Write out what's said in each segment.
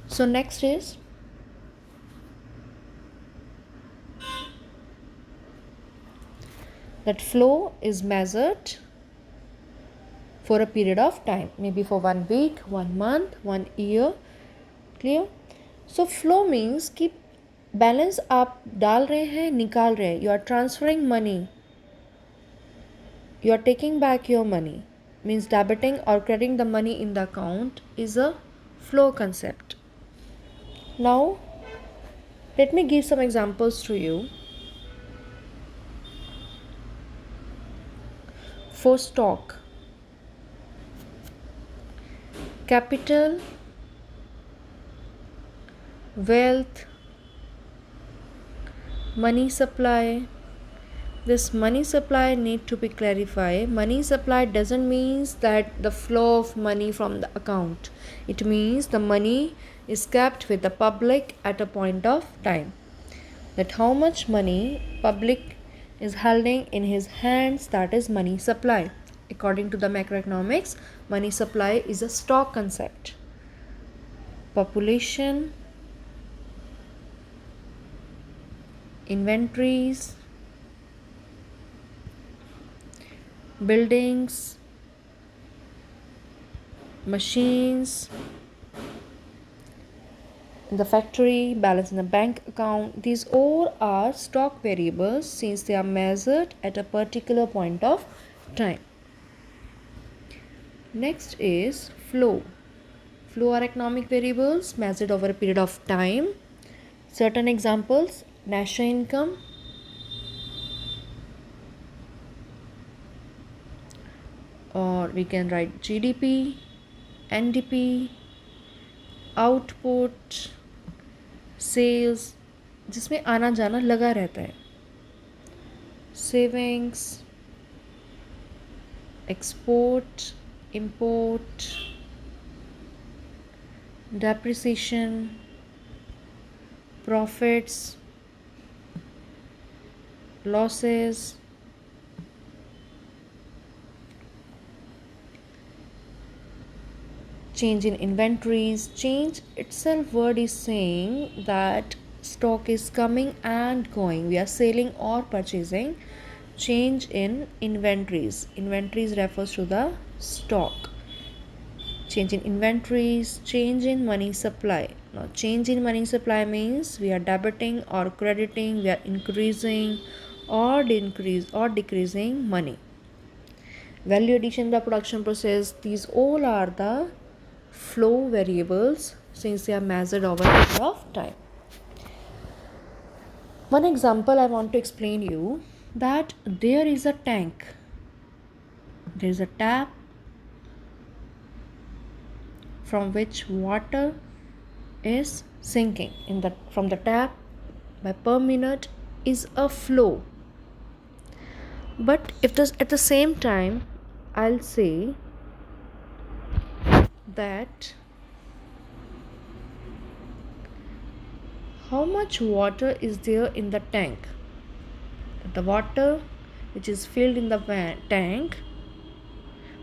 So next is that flow is measured for a period of time, maybe for 1 week, 1 month, 1 year. Clear? So flow means कि balance आप डाल रहे हैं, निकाल रहे हैं. You are transferring money. You are taking back your money. Means debiting or crediting the money in the account is a flow concept. Now let me give some examples to you. For stock, capital, wealth, money supply. This money supply need to be clarified. Money supply doesn't means that the flow of money from the account. It means the money is kept with the public at a point of time. That how much money public is holding in his hands, that is money supply. According to the macroeconomics, money supply is a stock concept. Population, inventories, buildings, machines, in the factory, balance in the bank account. These all are stock variables since they are measured at a particular point of time. Next is flow. Flow are economic variables measured over a period of time. Certain examples: national income, or we can write GDP, NDP, output, sales, जिसमें आना जाना लगा रहता है. Savings, export, import, depreciation, profits, losses, change in inventories. Change itself word is saying that stock is coming and going. We are selling or purchasing. Change in inventories. Inventories refers to the stock. Change in inventories, change in money supply. Now, change in money supply means we are debiting or crediting, we are increasing or decreasing money. Value addition in the production process, these all are the flow variables since they are measured over a period of time. One example I want to explain you that there is a tank, there is a tap from which water is sinking in the from the tap by per minute is a flow. But if this at the same time I'll say that how much water is there in the tank, the water which is filled in the tank,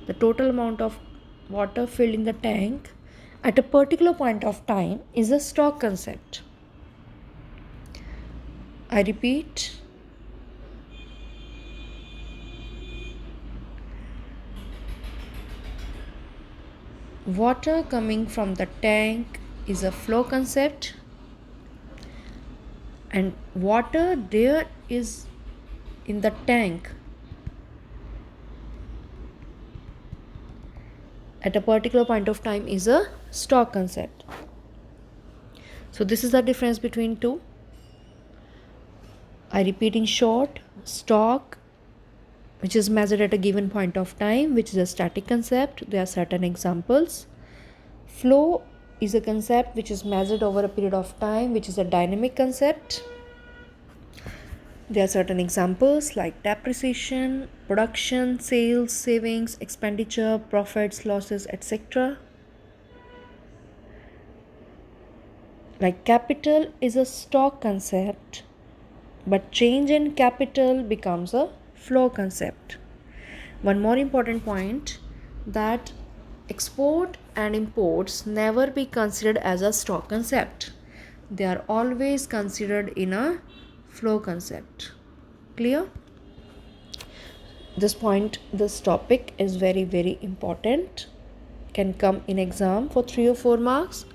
the total amount of water filled in the tank at a particular point of time is a stock concept. I repeat, water coming from the tank is a flow concept, and water there is in the tank at a particular point of time is a stock concept. So this is the difference between two. I repeat in short, stock which is measured at a given point of time, which is a static concept. There are certain examples. Flow is a concept which is measured over a period of time, which is a dynamic concept. There are certain examples like depreciation, production, sales, savings, expenditure, profits, losses, etc. Like capital is a stock concept, but change in capital becomes a flow concept. One more important point, that Export and imports never be considered as a stock concept. They are always considered in a flow concept. Clear? This topic is very important. Can come in exam for 3 or 4 marks.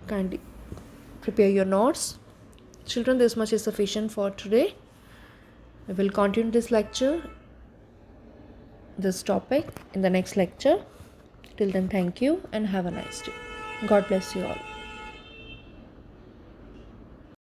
Kindly prepare your notes. Children, this much is sufficient for today. We will continue this topic in the next lecture. Till then, thank you and have a nice day. God bless you all.